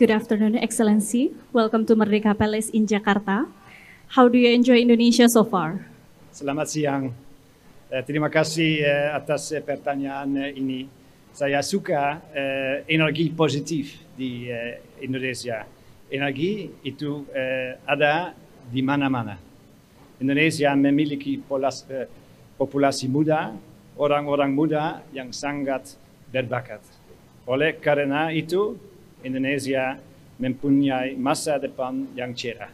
Good afternoon, Excellency. Welcome to Merdeka Palace in Jakarta. How do you enjoy Indonesia so far? Selamat siang. Terima kasih atas pertanyaan ini. Saya suka energi positif di Indonesia. Energi itu ada di mana-mana. Indonesia memiliki populasi muda, orang-orang muda yang sangat berbakat. Oleh karena itu, Indonesia mempunyai masa depan yang cerah.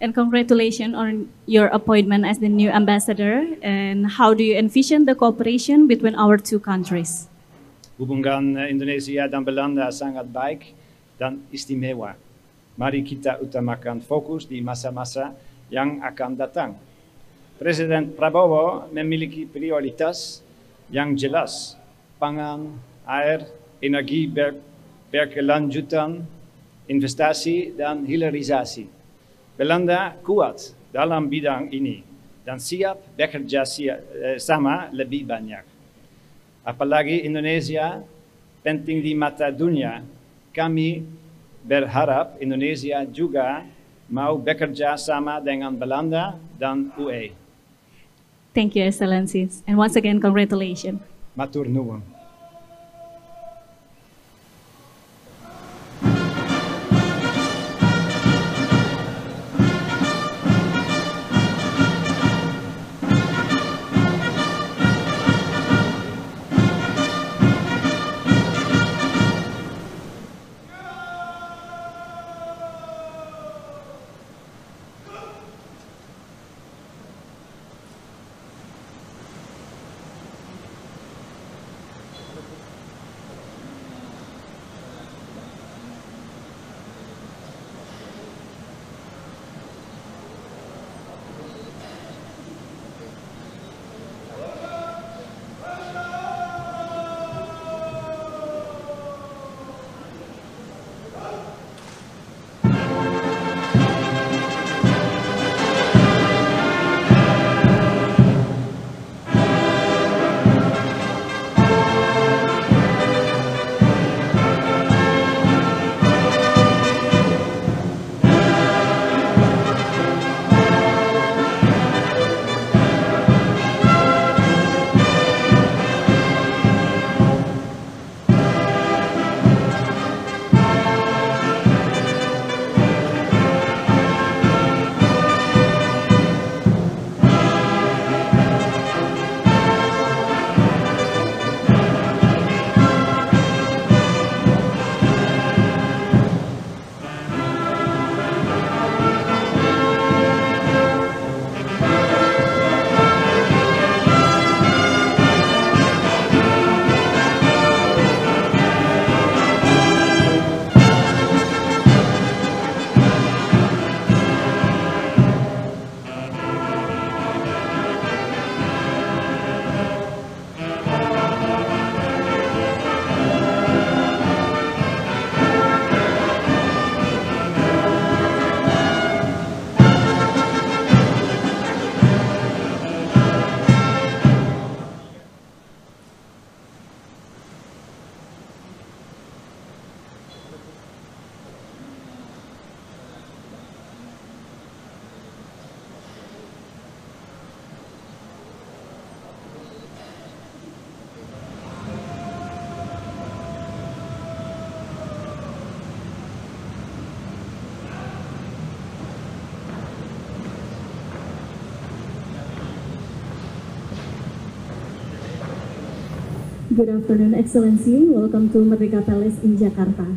And congratulations on your appointment as the new ambassador. And how do you envision the cooperation between our two countries? Hubungan Indonesia dan Belanda sangat baik dan istimewa. Mari kita utamakan fokus di masa-masa yang akan datang. Presiden Prabowo memiliki prioritas yang jelas: pangan, air, energi berkelanjutan, investasi, dan hilirisasi. Belanda kuat dalam bidang ini dan siap bekerja sama lebih banyak. Apalagi Indonesia penting di mata dunia, kami berharap Indonesia juga mau bekerja sama dengan Belanda dan UE. Thank you, Excellencies. And once again, congratulations. Matur nuwun. Good afternoon, Excellency. Welcome to Merdeka Palace in Jakarta.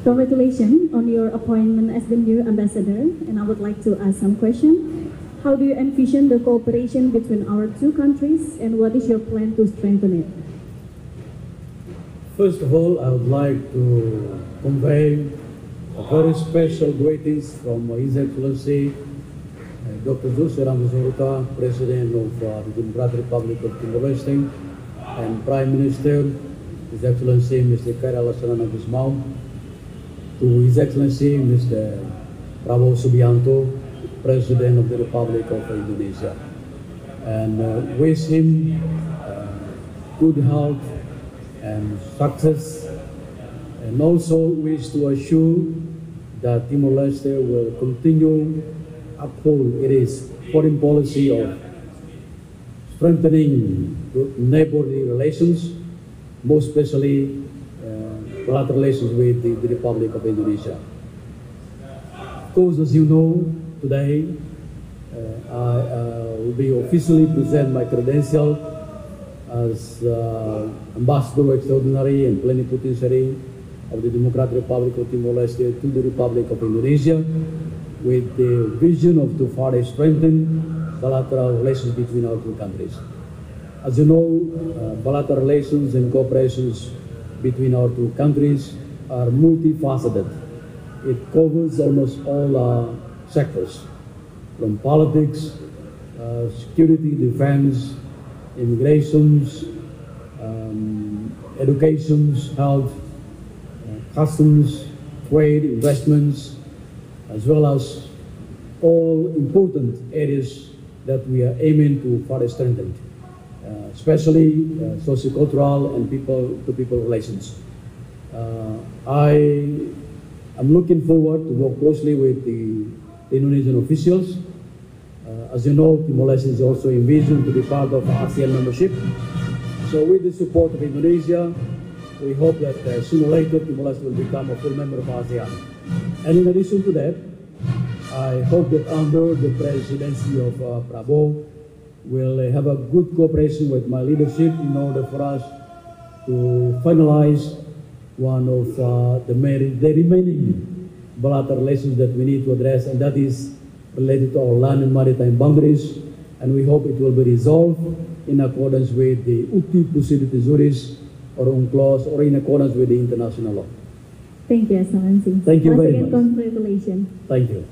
Congratulations on your appointment as the new ambassador. And I would like to ask some questions. How do you envision the cooperation between our two countries, and what is your plan to strengthen it? First of all, I would like to convey a very special greetings from His Excellency Dr. Duta, President of the Democratic Republic of Timor-Leste, and Prime Minister, His Excellency Mr. Bismau, to His Excellency Mr. Prabowo-Subianto, President of the Republic of Indonesia, and wish him good health and success and also wish to assure that Timor-Leste will continue uphold its foreign policy of strengthening neighborly relations, most especially bilateral relations with the Republic of Indonesia. Of course, as you know, today I will be officially present my credential as Ambassador Extraordinary and Plenipotentiary of the Democratic Republic of Timor-Leste to the Republic of Indonesia, with the vision of to further strengthen bilateral relations between our two countries. As you know, bilateral relations and cooperations between our two countries are multifaceted. It covers almost all sectors, from politics, security, defense, immigrations, educations, health, customs, trade, investments, as well as all important areas that we are aiming to further strengthen, especially sociocultural and people-to-people relations. I am looking forward to work closely with the Indonesian officials. As you know, Timor-Leste is also envisioned to be part of ASEAN membership. So with the support of Indonesia, we hope that sooner or later Timor-Leste will become a full member of ASEAN. And in addition to that, I hope that under the presidency of Prabowo, we'll have a good cooperation with my leadership in order for us to finalize one of the remaining bilateral relations that we need to address, and that is related to our land and maritime boundaries. And we hope it will be resolved in accordance with the uti possidetis juris or UNCLOS, or in accordance with the international law. Thank you, Excellency. Thank you very much. Congratulations. Thank you.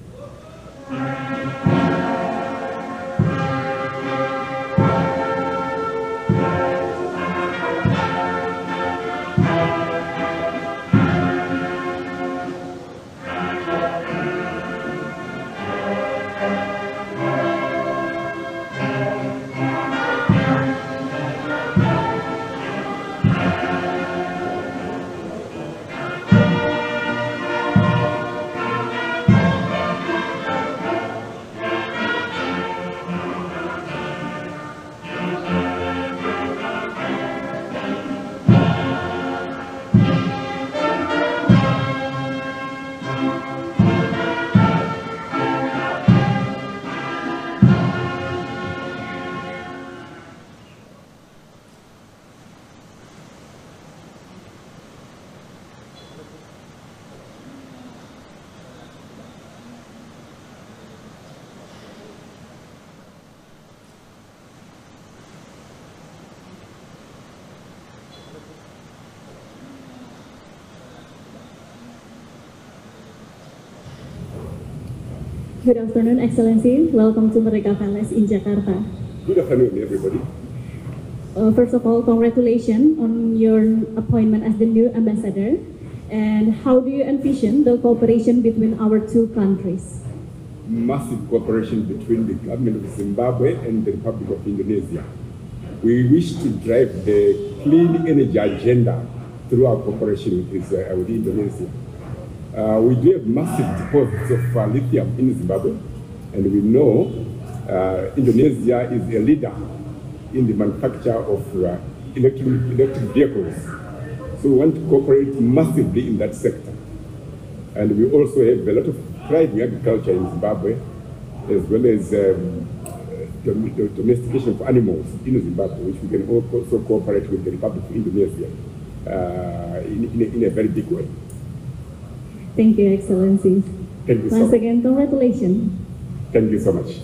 Good afternoon, Excellency. Welcome to Merdeka Palace in Jakarta. Good afternoon, everybody. First of all, congratulations on your appointment as the new ambassador. And how do you envision the cooperation between our two countries? Massive cooperation between the government of Zimbabwe and the Republic of Indonesia. We wish to drive the clean energy agenda through our cooperation with Indonesia. We do have massive deposits of lithium in Zimbabwe, and we know Indonesia is a leader in the manufacture of electric vehicles. So we want to cooperate massively in that sector. And we also have a lot of thriving agriculture in Zimbabwe, as well as domestication of animals in Zimbabwe, which we can also cooperate with the Republic of Indonesia in a very big way. Thank you, Excellency. Thank you so Once much. again, congratulations. Thank you so much.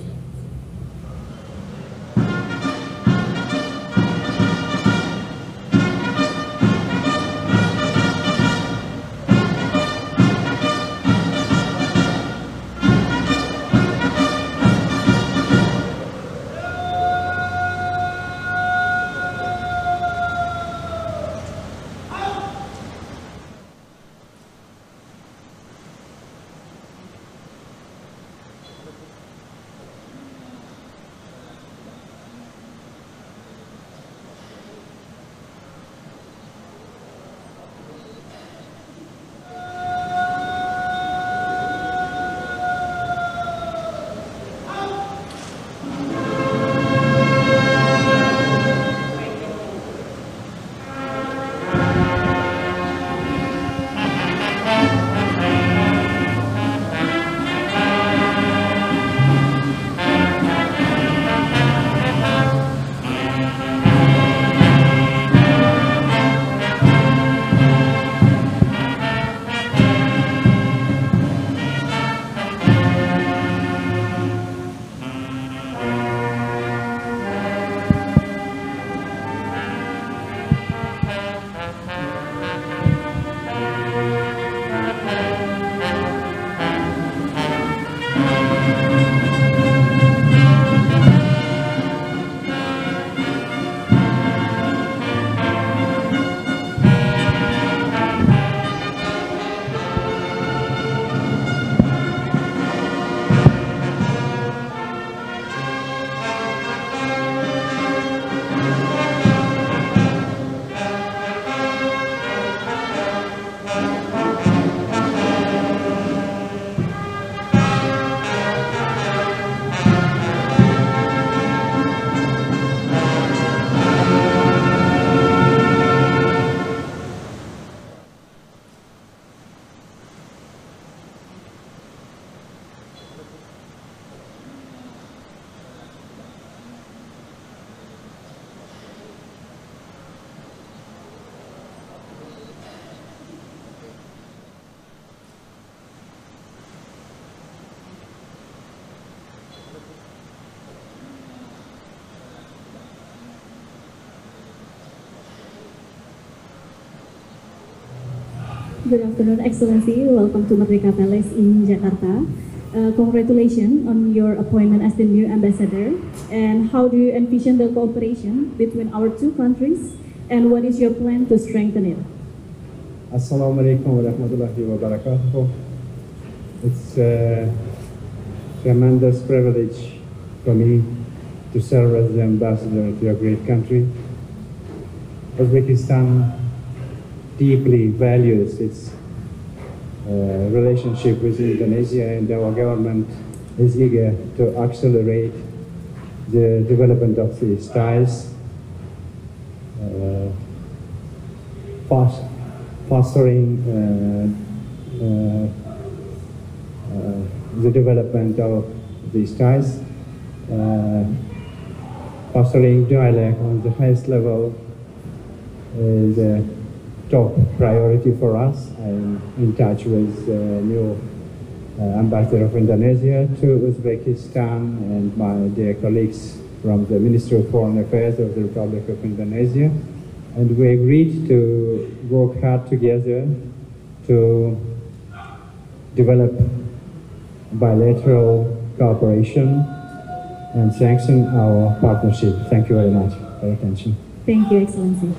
Good afternoon, Excellency. Welcome to Merdeka Palace in Jakarta. Congratulations on your appointment as the new ambassador. And how do you envision the cooperation between our two countries? And what is your plan to strengthen it? Assalamualaikum warahmatullahi wabarakatuh. It's a tremendous privilege for me to serve as the ambassador to a great country. Uzbekistan deeply values its relationship with Indonesia, and our government is eager to accelerate the development of these ties, fostering the development of these ties, fostering dialogue on the highest level is a top priority for us. I'm in touch with the new ambassador of Indonesia to Uzbekistan and my dear colleagues from the Ministry of Foreign Affairs of the Republic of Indonesia. And we agreed to work hard together to develop bilateral cooperation and strengthen our partnership. Thank you very much for your attention. Thank you, Excellency.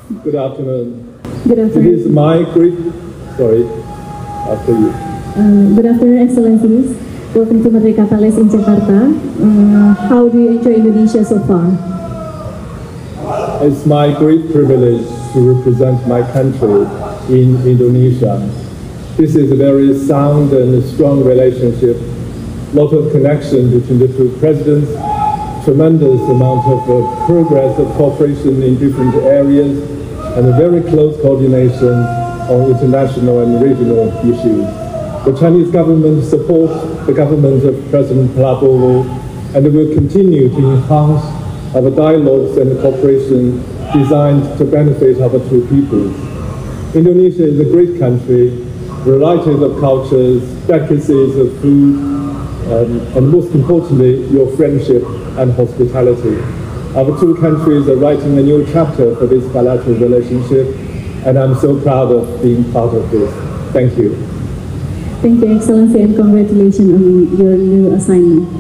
Good afternoon. Good afternoon. It is my great, sorry, after you. Good afternoon, Excellencies. Welcome to Merdeka Palace in Jakarta. How do you enjoy Indonesia so far? It's my great privilege to represent my country in Indonesia. This is a very sound and strong relationship, lot of connection between the two presidents, tremendous amount of progress of cooperation in different areas, and a very close coordination on international and regional issues. The Chinese government supports the government of President Prabowo, and will continue to enhance our dialogues and cooperation designed to benefit our two peoples. Indonesia is a great country, varieties of cultures, delicacies of food, and most importantly, your friendship and hospitality. Our two countries are writing a new chapter for this bilateral relationship, and I'm so proud of being part of this. Thank you. Thank you, Excellency, and congratulations on your new assignment.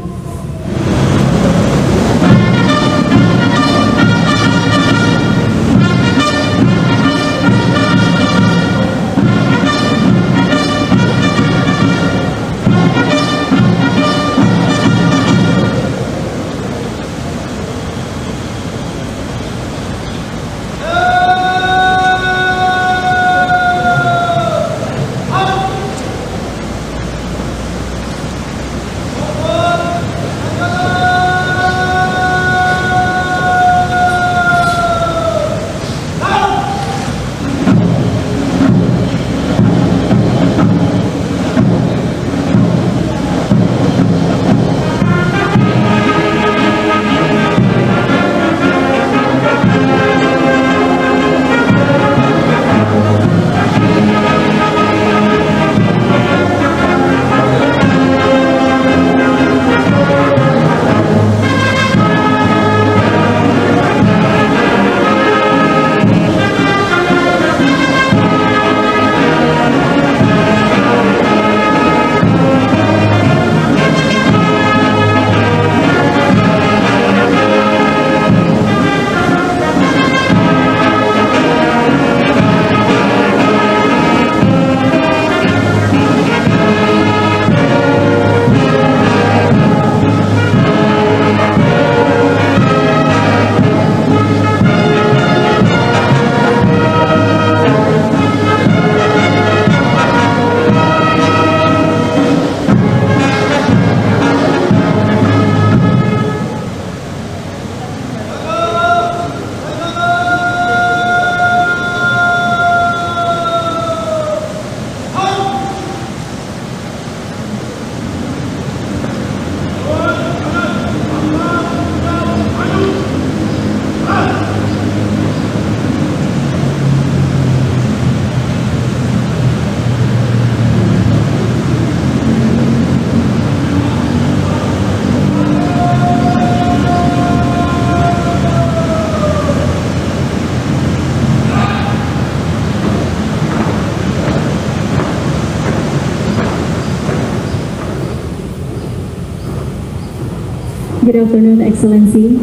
Good afternoon, Excellency.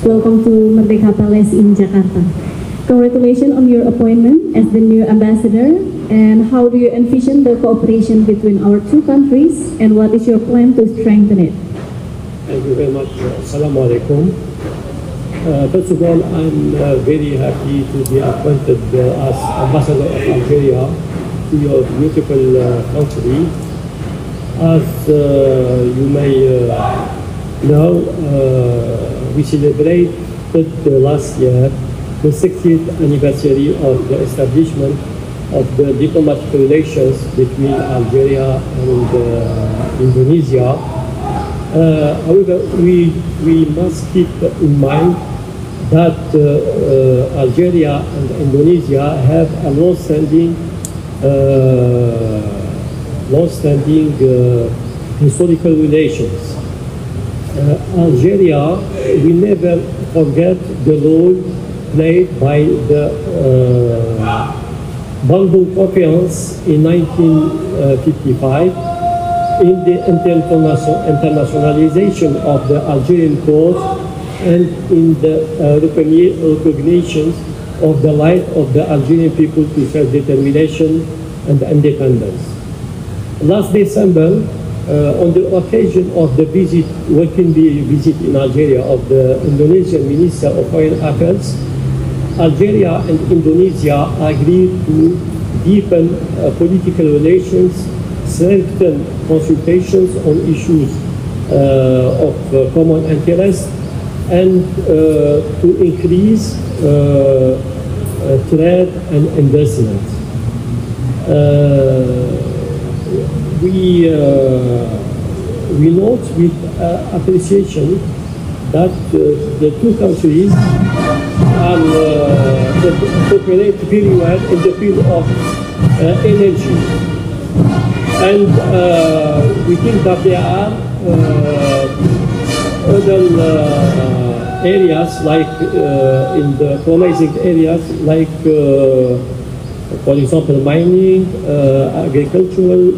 Welcome to Merdeka Palace in Jakarta. Congratulations on your appointment as the new ambassador. And how do you envision the cooperation between our two countries, and what is your plan to strengthen it? Thank you very much. Assalamu alaikum. First of all, I'm very happy to be appointed as ambassador of Algeria to your beautiful country. As you may know, we celebrated last year the 60th anniversary of the establishment of the diplomatic relations between Algeria and Indonesia. However, we must keep in mind that Algeria and Indonesia have a long-standing historical relations. Algeria will never forget the role played by the Bandung Conference in 1955 in the internationalization of the Algerian cause and in the recognition of the right of the Algerian people to self-determination and independence. Last December, on the occasion of the working visit in Algeria of the Indonesian Minister of Foreign Affairs, Algeria and Indonesia agreed to deepen political relations, strengthen consultations on issues of common interest, and to increase trade and investment. We note with appreciation that the two countries cooperate very well in the field of energy, and we think that there are other areas like in the promising areas like for example mining, agricultural,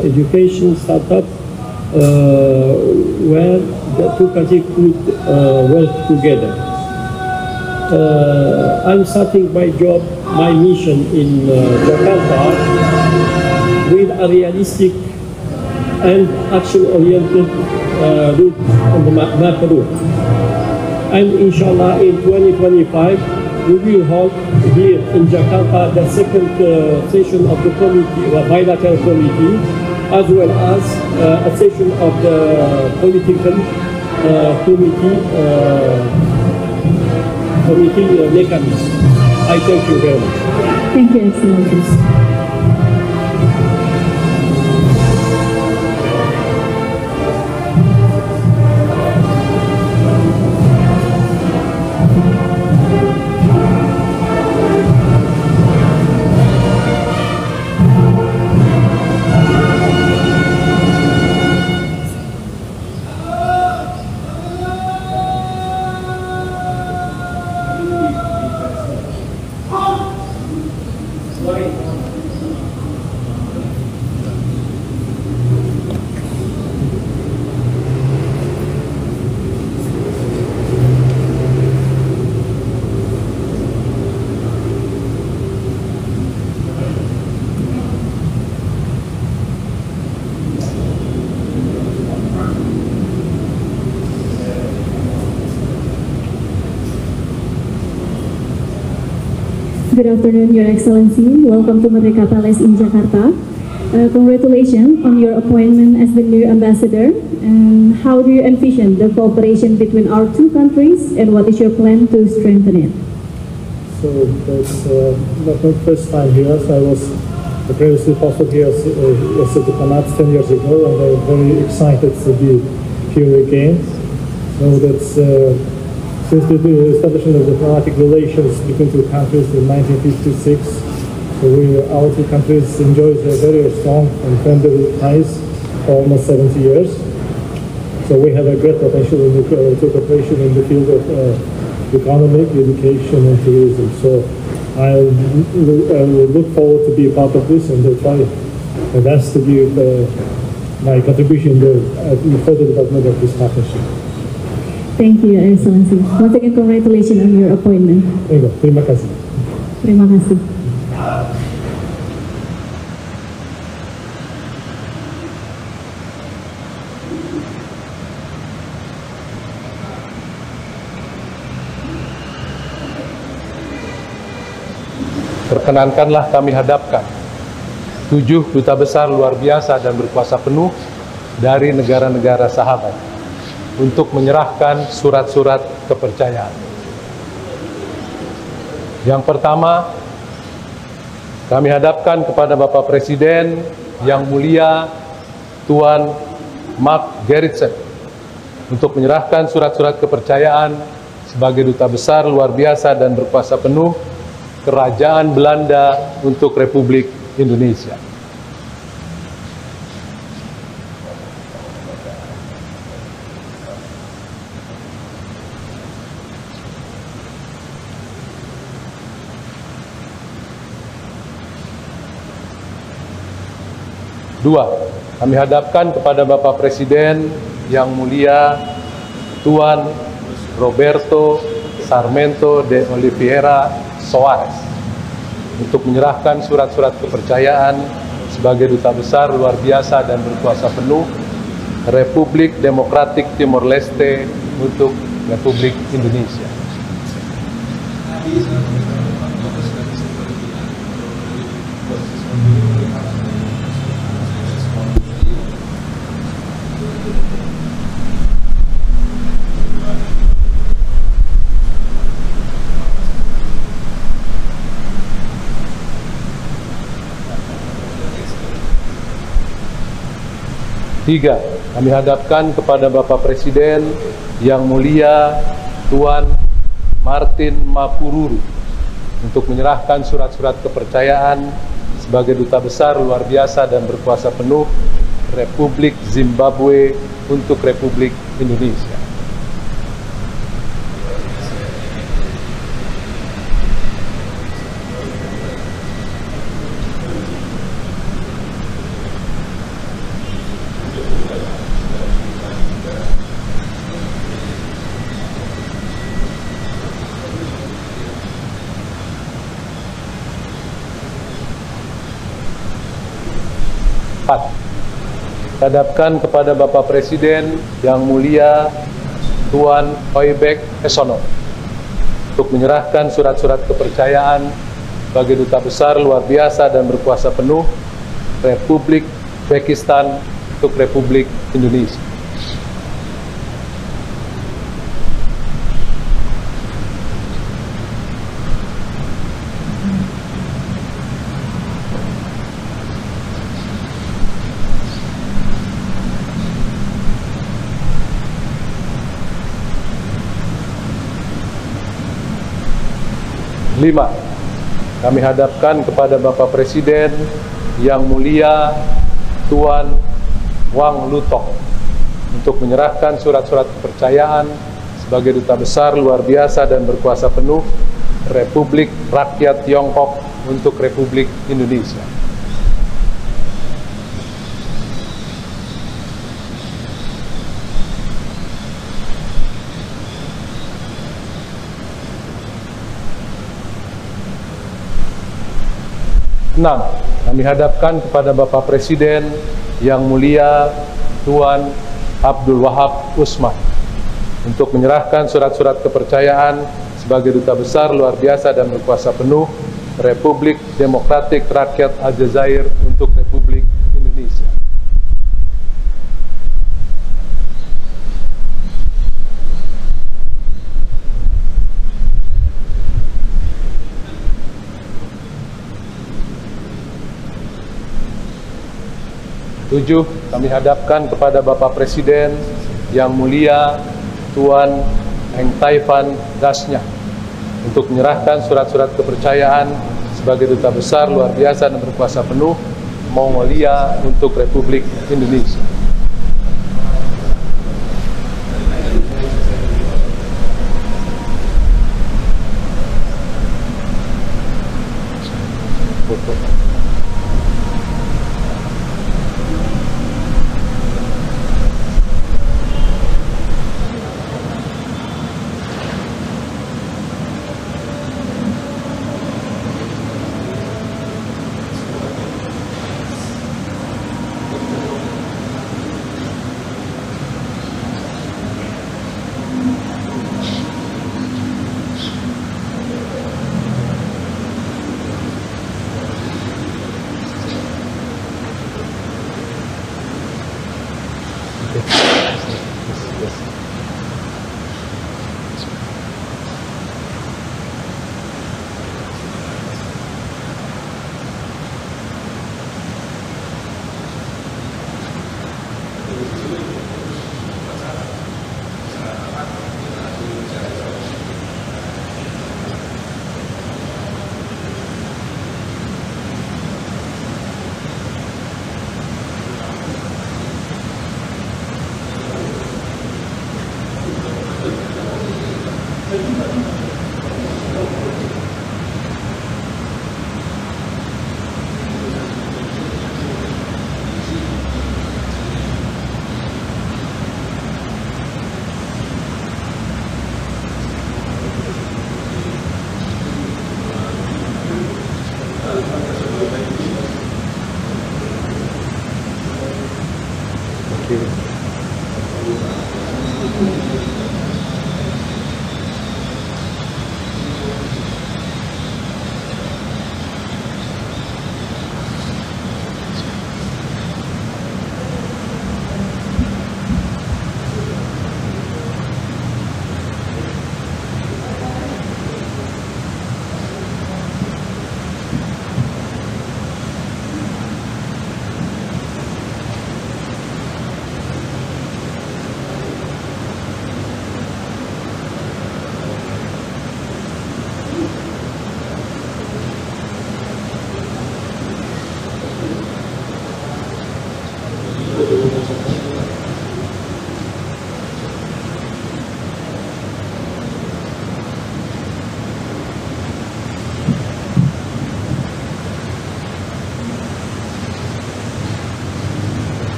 education, startup, where the two countries could work together. I'm starting my mission in Jakarta with a realistic and action-oriented route on the map route. And inshallah in 2025, we will hold here in Jakarta the second session of the committee, the bilateral committee, as well as a session of the political committee mechanism. I thank you very much. Thank you, Excellency. Good afternoon, Your Excellency. Welcome to Merdeka Palace in Jakarta. Congratulations on your appointment as the new ambassador. And how do you envision the cooperation between our two countries, and what is your plan to strengthen it? So that's not my first time here. So I was previously posted here as a diplomat 10 years ago, and I'm very excited to be here again. So that's since the establishment of diplomatic relations between two countries in 1956, so our two countries enjoy a very strong and friendly ties for almost 70 years. So we have a great potential in cooperation in the field of economic, education, and tourism. So I will look forward to be a part of this, and will try my best to be my contribution to further development of this partnership. Thank you, Your Excellency. Once again, congratulations on your appointment. Terima kasih. Terima kasih. Perkenankanlah kami hadapkan 7 duta besar luar biasa dan berkuasa penuh dari negara-negara sahabat untuk menyerahkan surat-surat kepercayaan. Yang pertama, kami hadapkan kepada Bapak Presiden yang mulia Tuan Mark Gerritsen untuk menyerahkan surat-surat kepercayaan sebagai duta besar luar biasa dan berkuasa penuh Kerajaan Belanda untuk Republik Indonesia. Dua, kami hadapkan kepada Bapak Presiden yang mulia Tuan Roberto Sarmento de Oliveira Soares untuk menyerahkan surat-surat kepercayaan sebagai duta besar luar biasa dan berkuasa penuh Republik Demokratik Timor Leste untuk Republik Indonesia. Tiga, kami hadapkan kepada Bapak Presiden yang mulia Tuan Martin Mapururu untuk menyerahkan surat-surat kepercayaan sebagai duta besar luar biasa dan berkuasa penuh Republik Zimbabwe untuk Republik Indonesia. Hadapkan kepada Bapak Presiden yang mulia Tuan Oibek Esono untuk menyerahkan surat-surat kepercayaan sebagai duta besar luar biasa dan berkuasa penuh Republik Pakistan untuk Republik Indonesia. Lima, kami hadapkan kepada Bapak Presiden yang mulia Tuan Wang Lutok untuk menyerahkan surat-surat kepercayaan sebagai duta besar luar biasa dan berkuasa penuh Republik Rakyat Tiongkok untuk Republik Indonesia. Enam, kami hadapkan kepada Bapak Presiden yang mulia Tuan Abdul Wahab Usman untuk menyerahkan surat-surat kepercayaan sebagai duta besar luar biasa dan berkuasa penuh Republik Demokratik Rakyat Aljazair untuk Republik Indonesia. Tujuh, kami hadapkan kepada Bapak Presiden yang mulia Tuan Eng Taifan Dasnya untuk menyerahkan surat-surat kepercayaan sebagai duta besar luar biasa dan berkuasa penuh Mongolia untuk Republik Indonesia.